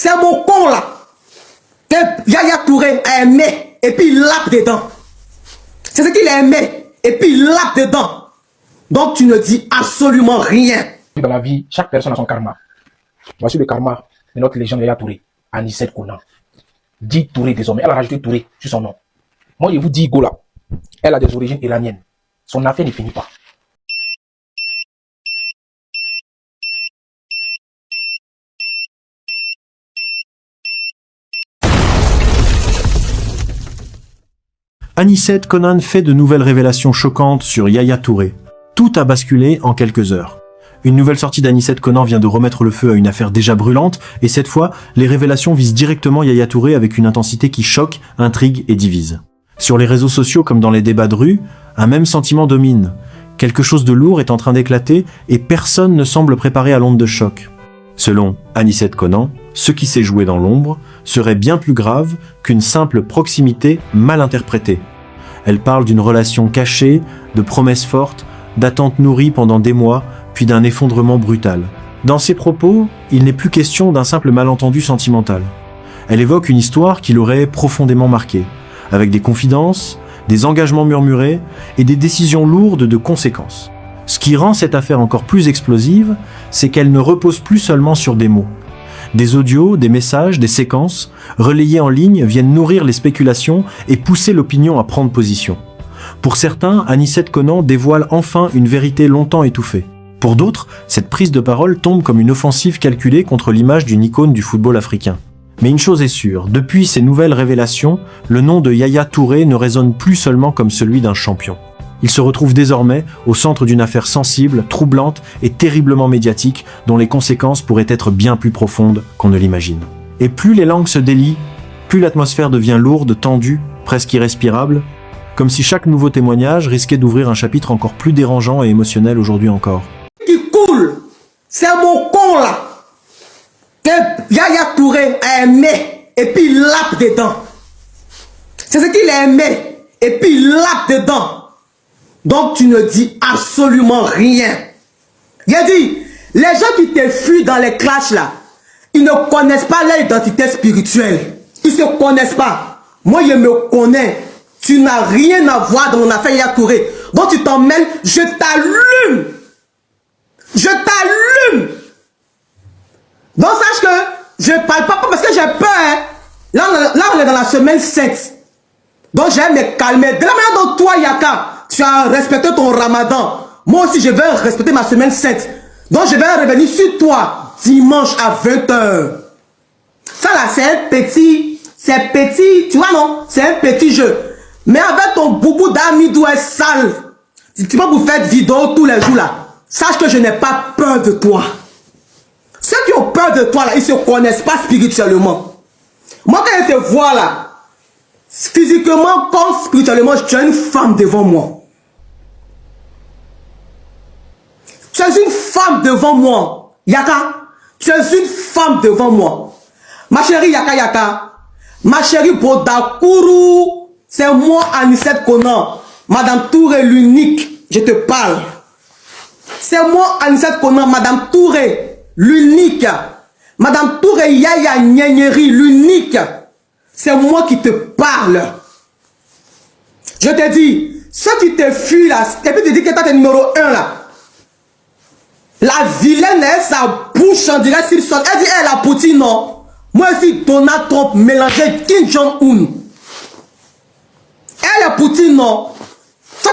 C'est mon con là que Yaya Touré a aimé et puis il lappe dedans. C'est ce qu'il a aimé et puis il lappe dedans. Donc tu ne dis absolument rien. Dans la vie, chaque personne a son karma. Voici le karma de notre légende Yaya Touré, Anicet Konan. Dit Touré désormais, elle a rajouté Touré sur son nom. Moi je vous dis Gola, elle a des origines iraniennes. Son affaire ne finit pas. Anicet Konan fait de nouvelles révélations choquantes sur Yaya Touré. Tout a basculé en quelques heures. Une nouvelle sortie d'Anicet Konan vient de remettre le feu à une affaire déjà brûlante, et cette fois, les révélations visent directement Yaya Touré avec une intensité qui choque, intrigue et divise. Sur les réseaux sociaux comme dans les débats de rue, un même sentiment domine. Quelque chose de lourd est en train d'éclater et personne ne semble préparé à l'onde de choc. Selon Anicet Konan, ce qui s'est joué dans l'ombre serait bien plus grave qu'une simple proximité mal interprétée. Elle parle d'une relation cachée, de promesses fortes, d'attentes nourries pendant des mois, puis d'un effondrement brutal. Dans ses propos, il n'est plus question d'un simple malentendu sentimental. Elle évoque une histoire qui l'aurait profondément marqué, avec des confidences, des engagements murmurés et des décisions lourdes de conséquences. Ce qui rend cette affaire encore plus explosive, c'est qu'elle ne repose plus seulement sur des mots. Des audios, des messages, des séquences, relayés en ligne, viennent nourrir les spéculations et pousser l'opinion à prendre position. Pour certains, Anicet Konan dévoile enfin une vérité longtemps étouffée. Pour d'autres, cette prise de parole tombe comme une offensive calculée contre l'image d'une icône du football africain. Mais une chose est sûre, depuis ces nouvelles révélations, le nom de Yaya Touré ne résonne plus seulement comme celui d'un champion. Il se retrouve désormais au centre d'une affaire sensible, troublante et terriblement médiatique dont les conséquences pourraient être bien plus profondes qu'on ne l'imagine. Et plus les langues se délient, plus l'atmosphère devient lourde, tendue, presque irrespirable, comme si chaque nouveau témoignage risquait d'ouvrir un chapitre encore plus dérangeant et émotionnel aujourd'hui encore. Qui coule, c'est mon con là que Yaya Touré a aimé et puis il lappe dedans. C'est ce qu'il a aimé et puis il lappe dedans. Donc tu ne dis absolument rien. J'ai dit, les gens qui te fuient dans les clashs là, ils ne connaissent pas leur identité spirituelle. Ils ne se connaissent pas. Moi je me connais. Tu n'as rien à voir dans mon affaire Yaya Touré. Donc tu t'en mêles, je t'allume. Je t'allume. Donc sache que je ne parle pas parce que j'ai peur. Hein. Là on est dans la semaine 7. Donc je vais me calmer. De la manière dont toi Yaka, tu as respecté ton ramadan. Moi aussi, je vais respecter ma semaine 7. Donc, je vais revenir sur toi dimanche à 20h. Ça là, c'est petit, tu vois non? C'est un petit jeu. Mais avec ton boubou d'amidou est sale, tu vas vous faire vidéo tous les jours là. Sache que je n'ai pas peur de toi. Ceux qui ont peur de toi là, ils ne se connaissent pas spirituellement. Moi, quand je te vois là, physiquement comme spirituellement, tu es une femme devant moi. Tu es une femme devant moi. Yaka, tu es une femme devant moi. Ma chérie Yaka Yaka, ma chérie Bodakuru, c'est moi Anicet Konan. Madame Touré l'unique, je te parle. C'est moi Anicet Konan, Madame Touré l'unique. Madame Touré Yaya Nyenyeri l'unique. C'est moi qui te parle. Je te dis, ceux qui te fuient là, et puis tu dis que tu es numéro 1 là. La vilaine est sa bouche, on dirait s'il sort. Elle dit, elle a Poutine, non. Moi aussi, Donald Trump mélangé Kim Jong-un. Elle est Poutine, non. Toi,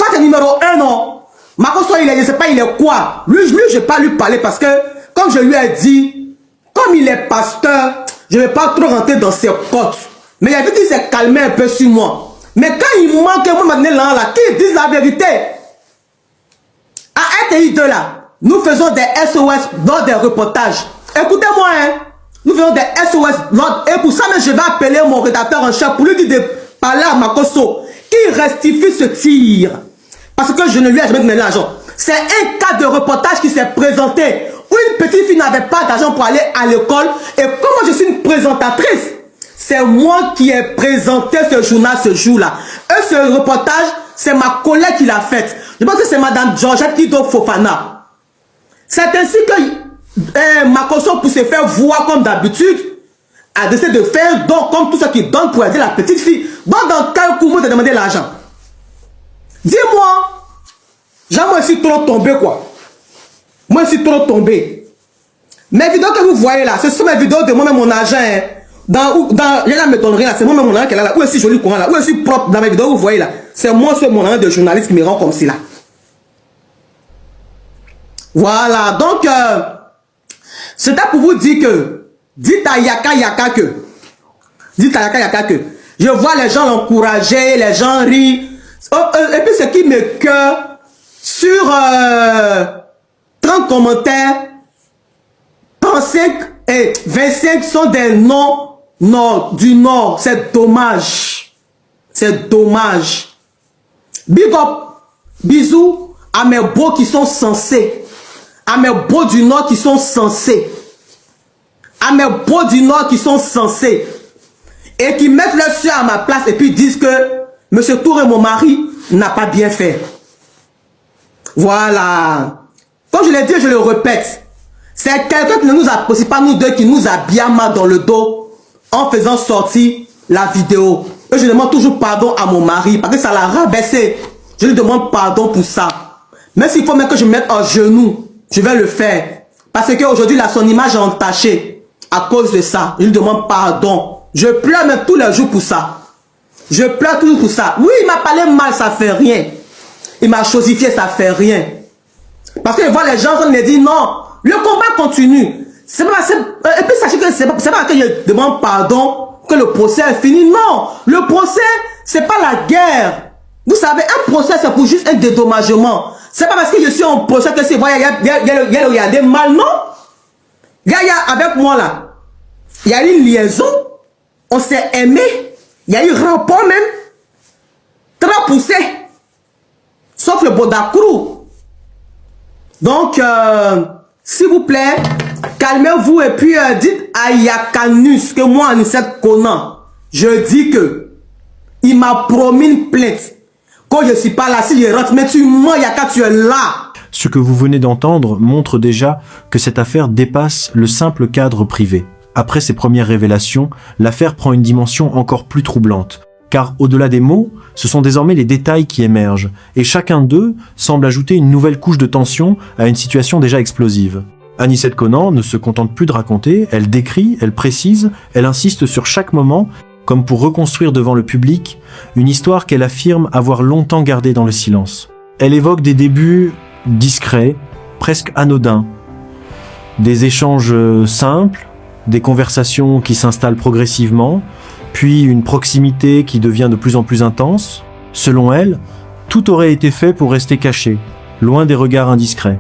tu es numéro 1, non. Makoso, je ne sais pas, il est quoi. Lui, je ne vais pas lui parler parce que, comme je lui ai dit, comme il est pasteur, je ne vais pas trop rentrer dans ses potes. Mais il a dit qu'il s'est calmé un peu sur moi. Mais quand il manque un moment là, qu'il dise la vérité. À RTI 2 là, nous faisons des SOS lors des reportages. Écoutez-moi, hein. Nous faisons des SOS lors... Et pour ça, je vais appeler mon rédacteur en chef pour lui dire de parler à Makoso. Qu'il rectifie ce tir. Parce que je ne lui ai jamais donné l'argent. C'est un cas de reportage qui s'est présenté où une petite fille n'avait pas d'argent pour aller à l'école. Et comme je suis une présentatrice, c'est moi qui ai présenté ce journal ce jour-là. Et ce reportage, c'est ma collègue qui l'a fait. Je pense que c'est Madame Georgette Ido Fofana. C'est ainsi que Makoso, pour se faire voir comme d'habitude, a décidé de faire don comme tout ce qui donne pour aider la petite fille. Bon, dans quel coup, moi, t'as demandé l'argent? Dis-moi. Genre, moi, je suis trop tombé, quoi. Moi, je suis trop tombé. Mes vidéos que vous voyez là, ce sont mes vidéos de moi-même, mon agent. Hein. Il y a me donne rien là, c'est moi-même mon agent qui est là. Où est-ce que joli courant là? Où est-ce que propre dans mes vidéos, vous voyez là? C'est moi, c'est mon agent de journaliste qui me rend comme si là. Voilà, donc, c'était pour vous dire que, dites à Yaka Yaka que, je vois les gens l'encourager, les gens rient. Et puis ce qui me cœur, sur 30 commentaires, 35 et 25 sont des noms du Nord. C'est dommage. C'est dommage. Big up, bisous à mes beaux qui sont censés. À mes beaux du Nord qui sont censés. À mes beaux du Nord qui sont censés. Et qui mettent leur soeur à ma place et puis disent que M. Touré, mon mari, n'a pas bien fait. Voilà. Comme je l'ai dit, je le répète. C'est quelqu'un qui ne nous a, c'est pas nous deux, qui nous a bien mal dans le dos en faisant sortir la vidéo. Et je demande toujours pardon à mon mari parce que ça l'a rabaissé. Je lui demande pardon pour ça. Même s'il faut même que je me mette en genoux, je vais le faire. Parce qu'aujourd'hui, son image est entachée à cause de ça. Je lui demande pardon. Je pleure même tous les jours pour ça. Je pleure toujours pour ça. Oui, il m'a parlé mal, ça fait rien. Il m'a chosifié, ça fait rien. Parce que je vois les gens qui me disent non, le combat continue. Et puis sachez que c'est pas que je demande pardon que le procès est fini. Non, le procès, c'est pas la guerre. Vous savez, un procès, c'est pour juste un dédommagement. C'est pas parce que je suis en procès que c'est vrai, il y a des mal, non. Il y a avec moi là, il y a une liaison, on s'est aimé, il y a eu rapport même, très poussé, sauf le Bodacrou. Donc, s'il vous plaît, calmez-vous et puis dites à Yakanus que moi, Anicet Konan, je dis que il m'a promis une plainte. Quand je ne suis pas là, s'il rentre, mais tu mens, Yaka, tu es là. Ce que vous venez d'entendre montre déjà que cette affaire dépasse le simple cadre privé. Après ces premières révélations, l'affaire prend une dimension encore plus troublante. Car au-delà des mots, ce sont désormais les détails qui émergent, et chacun d'eux semble ajouter une nouvelle couche de tension à une situation déjà explosive. Anicet Konan ne se contente plus de raconter, elle décrit, elle précise, elle insiste sur chaque moment, comme pour reconstruire devant le public une histoire qu'elle affirme avoir longtemps gardée dans le silence. Elle évoque des débuts discrets, presque anodins, des échanges simples, des conversations qui s'installent progressivement, puis une proximité qui devient de plus en plus intense. Selon elle, tout aurait été fait pour rester caché, loin des regards indiscrets.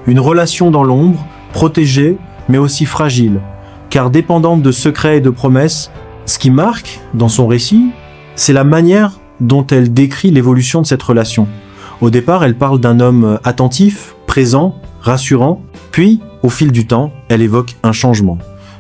Une relation dans l'ombre, protégée, mais aussi fragile, car dépendante de secrets et de promesses. Ce qui marque, dans son récit, c'est la manière dont elle décrit l'évolution de cette relation. Au départ, elle parle d'un homme attentif, présent, rassurant, puis, au fil du temps, elle évoque un changement.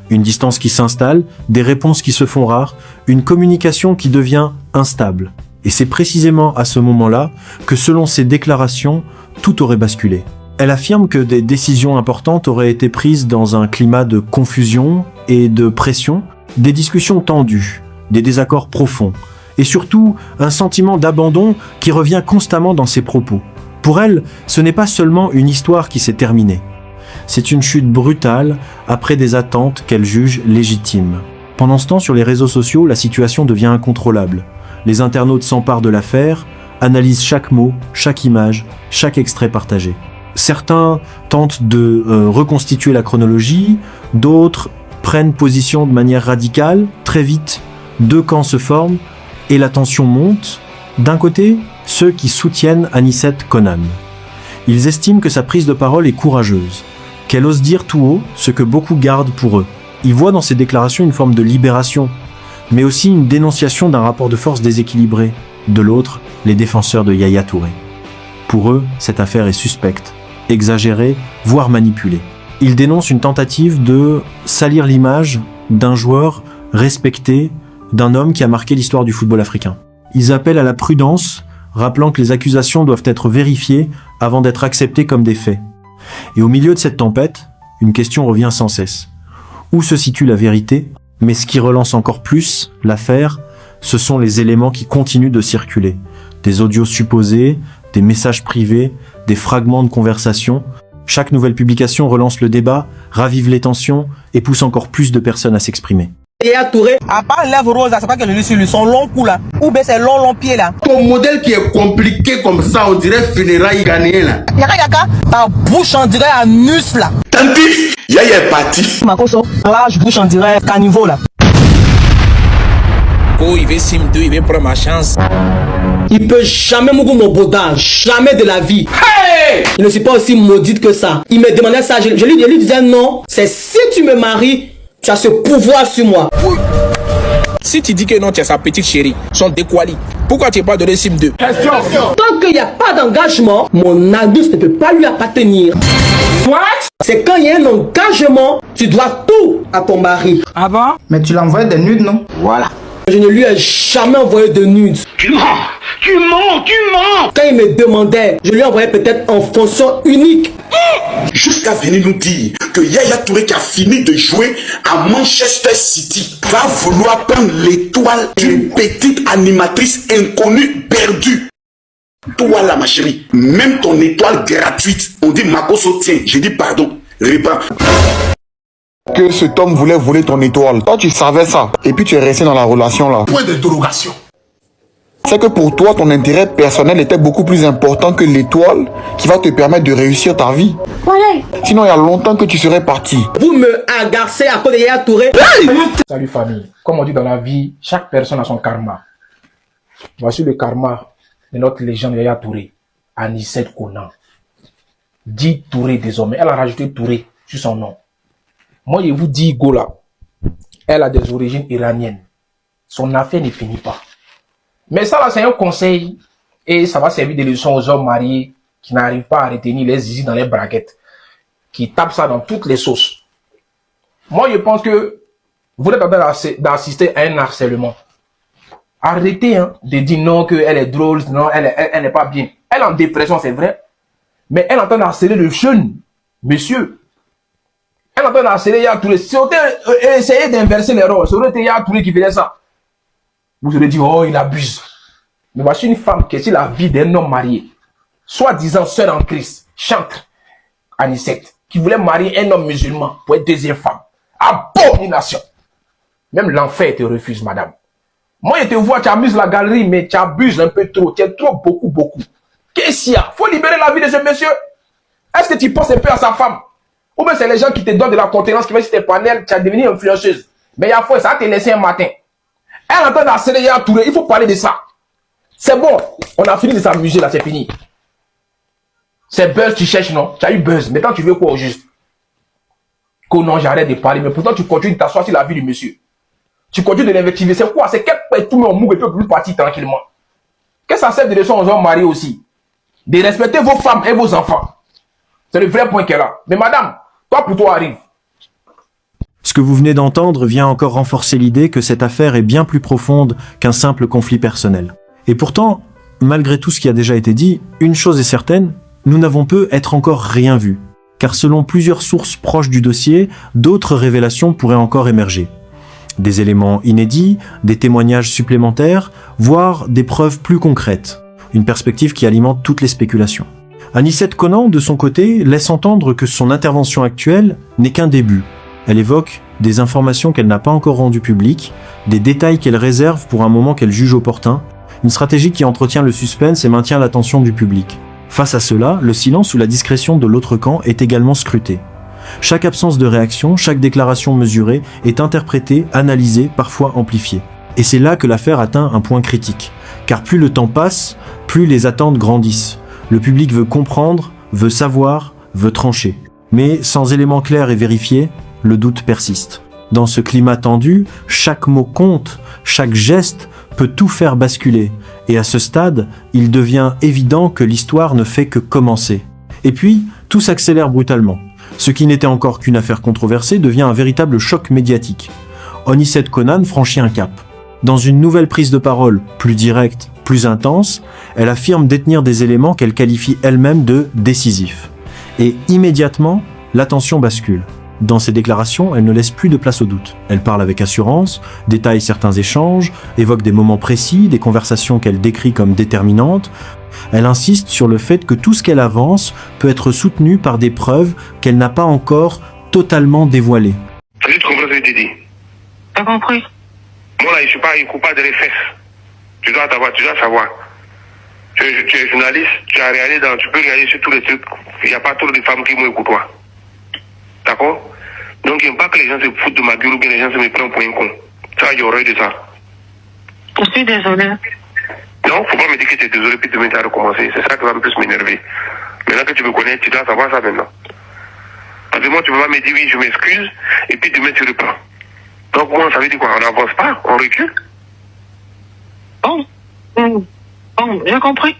Une distance qui s'installe, des réponses qui se font rares, une communication qui devient instable. Et c'est précisément à ce moment-là que, selon ses déclarations, tout aurait basculé. Elle affirme que des décisions importantes auraient été prises dans un climat de confusion et de pression, des discussions tendues, des désaccords profonds, et surtout un sentiment d'abandon qui revient constamment dans ses propos. Pour elle, ce n'est pas seulement une histoire qui s'est terminée. C'est une chute brutale après des attentes qu'elle juge légitimes. Pendant ce temps, sur les réseaux sociaux, la situation devient incontrôlable. Les internautes s'emparent de l'affaire, analysent chaque mot, chaque image, chaque extrait partagé. Certains tentent de reconstituer la chronologie, d'autres prennent position de manière radicale. Très vite, deux camps se forment et la tension monte. D'un côté, ceux qui soutiennent Anicet Konan. Ils estiment que sa prise de parole est courageuse, qu'elle ose dire tout haut ce que beaucoup gardent pour eux. Ils voient dans ses déclarations une forme de libération, mais aussi une dénonciation d'un rapport de force déséquilibré. De l'autre, les défenseurs de Yaya Touré. Pour eux, cette affaire est suspecte, exagérée, voire manipulée. Ils dénoncent une tentative de salir l'image d'un joueur respecté, d'un homme qui a marqué l'histoire du football africain. Ils appellent à la prudence, rappelant que les accusations doivent être vérifiées avant d'être acceptées comme des faits. Et au milieu de cette tempête, une question revient sans cesse. Où se situe la vérité? Mais ce qui relance encore plus l'affaire, ce sont les éléments qui continuent de circuler. Des audios supposés, des messages privés, des fragments de conversation. Chaque nouvelle publication relance le débat, ravive les tensions et pousse encore plus de personnes à s'exprimer. Yaya Touré, à part lèvres roses, c'est pas que je lis sur lui, son long cou là, ou bien c'est long pied là. Ton modèle qui est compliqué comme ça, on dirait funérailles ghanéen là. Yaka, ta bouche on dirait anus là. Tant pis, Yaya est parti. Makoso, là je bouche on dirait caniveau là. Oh, il veut sim 2, il veut prendre ma chance. Il peut jamais mourir mon boudin, jamais de la vie. Hey! Il ne suis pas aussi maudite que ça. Il me demandait ça, je lui disais non, c'est si tu me maries, tu as ce pouvoir sur moi. Si tu dis que non, tu es sa petite chérie, son déquali, pourquoi tu n'es pas donné sim 2? Tant qu'il n'y a pas d'engagement, mon anus ne peut pas lui appartenir. What? C'est quand il y a un engagement, tu dois tout à ton mari. Ah bon? Mais tu l'as envoyé des nudes, non? Voilà. Je ne lui ai jamais envoyé de nudes. Tu mens. Quand il me demandait, je lui envoyais peut-être en fonction unique. Jusqu'à venir nous dire que Yaya Touré qui a fini de jouer à Manchester City va vouloir prendre l'étoile d'une petite animatrice inconnue perdue. Toi là ma chérie, même ton étoile gratuite, on dit Makoso tiens, j'ai dit pardon, réponds. Que cet homme voulait voler ton étoile. Toi, tu savais ça. Et puis tu es resté dans la relation là. Point d'interrogation. C'est que pour toi, ton intérêt personnel était beaucoup plus important que l'étoile qui va te permettre de réussir ta vie. Sinon, il y a longtemps que tu serais parti. Vous me agacez à cause de Yaya Touré. Salut famille. Comme on dit dans la vie, chaque personne a son karma. Voici le karma de notre légende Yaya Touré, Anicet Konan. Dit Touré désormais. Elle a rajouté Touré sur son nom. Moi, je vous dis, Gola, elle a des origines iraniennes. Son affaire ne finit pas. Mais ça, là, c'est un conseil. Et ça va servir de leçon aux hommes mariés qui n'arrivent pas à retenir les zizi dans les braquettes. Qui tapent ça dans toutes les sauces. Moi, je pense que vous êtes en train d'assister à un harcèlement. Arrêtez de dire non, qu'elle est drôle, non, elle n'est pas bien. Elle est en dépression, c'est vrai. Mais elle est en train d'harceler le jeune monsieur. Elle est en train d'harceler Yaya Touré. Si on essayé d'inverser les rôles, ça aurait été Yaya Touré qui faisait ça. Vous aurez dit, oh, il abuse. Mais voici une femme qui est sur la vie d'un homme marié, soi-disant sœur en Christ, chantre, Anicet, qui voulait marier un homme musulman pour être deuxième femme. Abomination. Même l'enfer te refuse, madame. Moi, je te vois, tu amuses la galerie, mais tu abuses un peu trop. Tu es trop, beaucoup. Qu'est-ce qu'il y a? Faut libérer la vie de ce monsieur. Est-ce que tu penses un peu à sa femme? Ou bien c'est les gens qui te donnent de la contenance, qui vont sur tes panels, tu as devenu influenceuse. Mais il y a fois, ça va te laisser un matin. Elle est en train d'harceler Yaya Touré, il faut parler de ça. C'est bon, on a fini de s'amuser là, c'est fini. C'est buzz, tu cherches, non? Tu as eu buzz, maintenant tu veux quoi au juste? Que non, j'arrête de parler, mais pourtant tu continues de t'asseoir sur la vie du monsieur. Tu continues de l'invectiver, c'est quoi? C'est qu'elle tout le monde mou et peut plus partir tranquillement. Qu'est-ce que ça sert de leçon aux hommes mariés aussi? De respecter vos femmes et vos enfants. C'est le vrai point qu'elle a. Mais madame, toi pour toi arrive. Ce que vous venez d'entendre vient encore renforcer l'idée que cette affaire est bien plus profonde qu'un simple conflit personnel. Et pourtant, malgré tout ce qui a déjà été dit, une chose est certaine, nous n'avons peut être encore rien vu. Car selon plusieurs sources proches du dossier, d'autres révélations pourraient encore émerger. Des éléments inédits, des témoignages supplémentaires, voire des preuves plus concrètes. Une perspective qui alimente toutes les spéculations. Anicet Konan, de son côté, laisse entendre que son intervention actuelle n'est qu'un début. Elle évoque des informations qu'elle n'a pas encore rendues publiques, des détails qu'elle réserve pour un moment qu'elle juge opportun, une stratégie qui entretient le suspense et maintient l'attention du public. Face à cela, le silence ou la discrétion de l'autre camp est également scruté. Chaque absence de réaction, chaque déclaration mesurée est interprétée, analysée, parfois amplifiée. Et c'est là que l'affaire atteint un point critique. Car plus le temps passe, plus les attentes grandissent. Le public veut comprendre, veut savoir, veut trancher. Mais sans éléments clairs et vérifiés, le doute persiste. Dans ce climat tendu, chaque mot compte, chaque geste peut tout faire basculer. Et à ce stade, il devient évident que l'histoire ne fait que commencer. Et puis, tout s'accélère brutalement. Ce qui n'était encore qu'une affaire controversée devient un véritable choc médiatique. Anicet Konan franchit un cap. Dans une nouvelle prise de parole, plus directe, plus intense, elle affirme détenir des éléments qu'elle qualifie elle-même de décisifs. Et immédiatement, l'attention bascule. Dans ses déclarations, elle ne laisse plus de place au doute. Elle parle avec assurance, détaille certains échanges, évoque des moments précis, des conversations qu'elle décrit comme déterminantes. Elle insiste sur le fait que tout ce qu'elle avance peut être soutenu par des preuves qu'elle n'a pas encore totalement dévoilées. Tu comprends ce que je te dis? T'as compris? Moi là, je suis pas pas de les fesses. Tu dois savoir. Tu es journaliste, tu peux regarder sur tous les trucs. Il n'y a pas trop de femmes qui m'ont toi. D'accord? Donc, il n'y a pas que les gens se foutent de ma gueule ou que les gens se me prennent pour un con. Ça, il y aurait de ça. Je suis désolée. Non, faut pas me dire que tu es désolé puis demain tu as recommencé. C'est ça qui va me plus m'énerver. Maintenant que tu me connais, tu dois savoir ça maintenant. Parce que moi, tu peux pas me dire oui, je m'excuse, et puis demain tu reprends. Donc, moi, ça veut dire quoi? On n'avance pas, on recule. Bon, j'ai compris.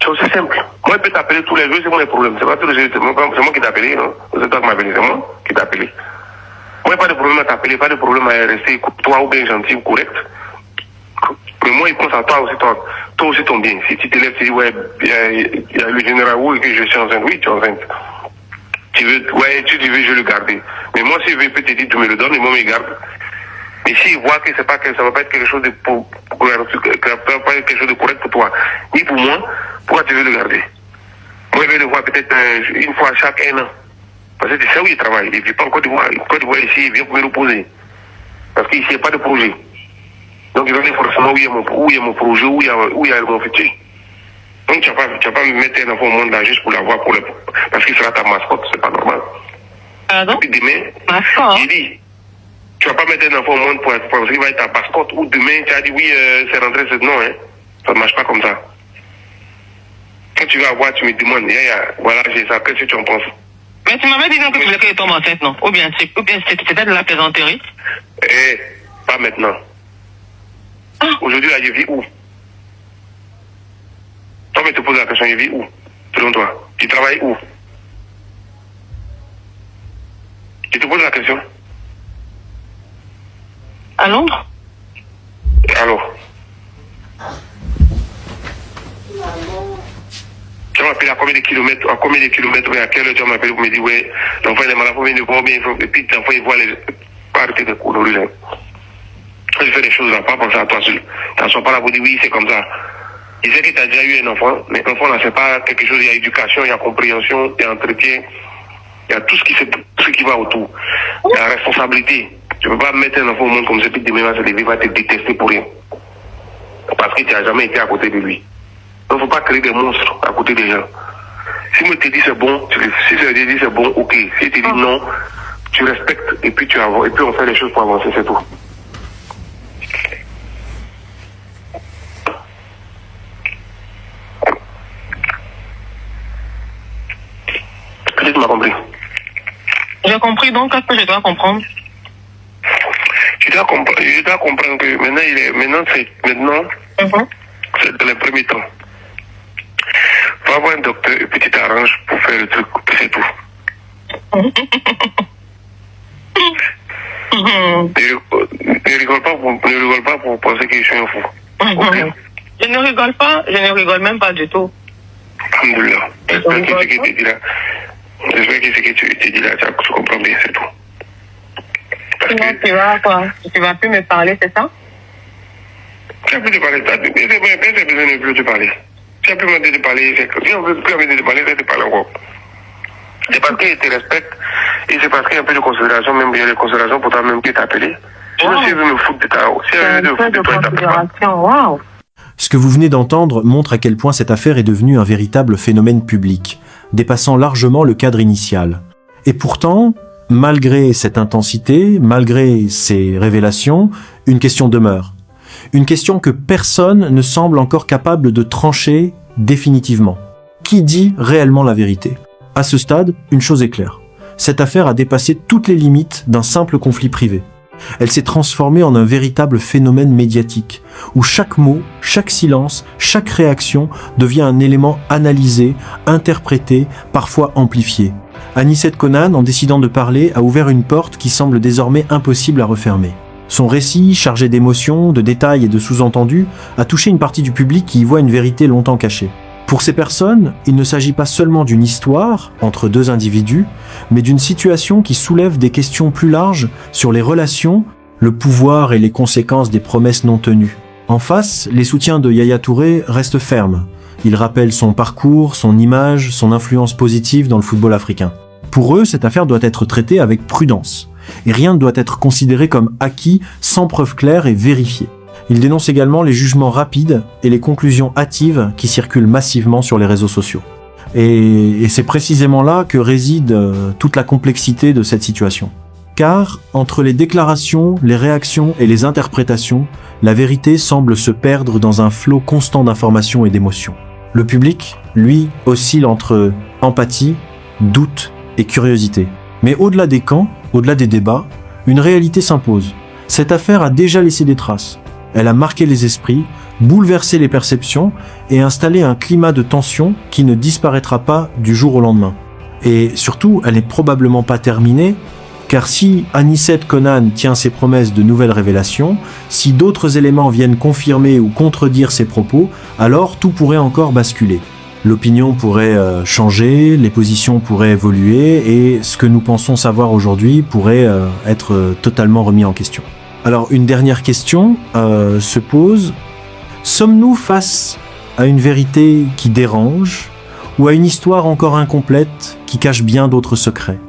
C'est aussi simple. Moi, je peux t'appeler tous les jours, c'est moi le problème. C'est pas tous les jours, c'est moi qui t'ai appelé, non? C'est toi qui m'as appelé, c'est moi qui t'ai appelé. Moi, il n'y a pas de problème à t'appeler, pas de problème à rester toi ou bien gentil ou correct. Mais moi, il pense à toi aussi ton bien. Si tu te lèves, tu dis, ouais, il y a le général Wu et que je suis enceinte. Oui, tu es enceinte. Tu veux, je vais le garder. Mais moi, si je veux, peut-être tu me le donnes et moi, je me garde. Mais s'il voit que c'est pas que ça va pas être quelque chose de quelque chose de correct pour toi, ni pour moi, pourquoi tu veux le garder? Moi, je vais le voir peut-être une fois chaque 1 an. Parce que tu sais où il travaille. Il ne vit pas en Côte d'Ivoire. Côte d'Ivoire ici, il vient pour me reposer. Parce qu'ici, il n'y a pas de projet. Donc, il va aller forcément où il y a mon projet, où il y a mon futur. Donc, tu vas pas me mettre un enfant au monde là juste pour l'avoir, parce qu'il sera ta mascotte, c'est pas normal. Pardon? Et puis demain, Mascotte? j'ai dit, tu vas pas mettre un enfant au monde parce qu'il va être ta mascotte, ou demain, tu as dit oui, c'est rentré, non, hein. Ça ne marche pas comme ça. Quand tu vas avoir, tu me demandes, voilà, j'ai ça, qu'est-ce que tu en penses? Mais tu m'avais dit que tu voulais qu'elle tombe enceinte, non? Ou bien c'était de la plaisanterie? Pas maintenant. Ah. Aujourd'hui, là, je vis où? Toi, mais te poses la question, je vis où? Selon toi. Tu travailles où? Je te pose la question. À Londres? Alors? Tu m'appelles à combien de kilomètres, et à quelle heure tu m'appelles pour me dire, ouais, l'enfant il est malade, il faut bien, et puis l'enfant il voit les. Pas arrêter de courir. Quand tu fais des choses, là, pas penser à toi seul. Tu sois pas là pour dire, oui, c'est comme ça. Il sait que tu as déjà eu un enfant, mais l'enfant là, c'est pas quelque chose, il y a éducation, il y a compréhension, il y a entretien, il y a tout ce qui va autour. Il y a la responsabilité. Tu peux pas mettre un enfant au monde comme ça, puis demain, il va se lever, il va te détester pour rien. Parce que tu n'as jamais été à côté de lui. Donc, il ne faut pas créer des monstres à côté des gens. Si moi te dis c'est bon, si je te dis c'est bon, ok. Si tu dis non, tu respectes et puis tu avances. Et puis on fait les choses pour avancer, c'est tout. Est-ce que tu m'as compris? J'ai compris, donc qu'est-ce que je dois comprendre? Je dois comprendre que maintenant c'est dans les premiers temps. Va voir un docteur et puis tu t'arranges pour faire le truc, c'est tout. Ne rigole pas pour penser que je suis un fou. Okay? Je ne rigole même pas du tout. Alhamdoulilah. J'espère que ce que tu dis là, tu comprends bien, c'est tout. Sinon, tu vas plus me parler, c'est ça? Tu as plus de parler, c'est besoin de plus te parler. Tu as plus demandé de parler, si on veut plus amener de parler, c'est de parler encore. C'est parce qu'il te respecte et c'est parce qu'il y a un peu de considération, même il y a des considérations pour toi-même qui t'a appelé. Sinon, si elle veut me foutre de toi, il t'appelle pas. Wow. Ce que vous venez d'entendre montre à quel point cette affaire est devenue un véritable phénomène public, dépassant largement le cadre initial. Et pourtant, malgré cette intensité, malgré ces révélations, une question demeure. Une question que personne ne semble encore capable de trancher définitivement. Qui dit réellement la vérité? À ce stade, une chose est claire. Cette affaire a dépassé toutes les limites d'un simple conflit privé. Elle s'est transformée en un véritable phénomène médiatique, où chaque mot, chaque silence, chaque réaction devient un élément analysé, interprété, parfois amplifié. Anicet Conan, en décidant de parler, a ouvert une porte qui semble désormais impossible à refermer. Son récit, chargé d'émotions, de détails et de sous-entendus, a touché une partie du public qui y voit une vérité longtemps cachée. Pour ces personnes, il ne s'agit pas seulement d'une histoire entre deux individus, mais d'une situation qui soulève des questions plus larges sur les relations, le pouvoir et les conséquences des promesses non tenues. En face, les soutiens de Yaya Touré restent fermes. Ils rappellent son parcours, son image, son influence positive dans le football africain. Pour eux, cette affaire doit être traitée avec prudence, et rien ne doit être considéré comme acquis sans preuve claire et vérifiée. Ils dénoncent également les jugements rapides et les conclusions hâtives qui circulent massivement sur les réseaux sociaux. Et c'est précisément là que réside toute la complexité de cette situation. Car, entre les déclarations, les réactions et les interprétations, la vérité semble se perdre dans un flot constant d'informations et d'émotions. Le public, lui, oscille entre empathie, doute et curiosité. Mais au-delà des camps, au-delà des débats, une réalité s'impose. Cette affaire a déjà laissé des traces. Elle a marqué les esprits, bouleversé les perceptions et installé un climat de tension qui ne disparaîtra pas du jour au lendemain. Et surtout, elle n'est probablement pas terminée, car si Anicet Konan tient ses promesses de nouvelles révélations, si d'autres éléments viennent confirmer ou contredire ses propos, alors tout pourrait encore basculer. L'opinion pourrait changer, les positions pourraient évoluer et ce que nous pensons savoir aujourd'hui pourrait être totalement remis en question. Alors une dernière question se pose, sommes-nous face à une vérité qui dérange ou à une histoire encore incomplète qui cache bien d'autres secrets ?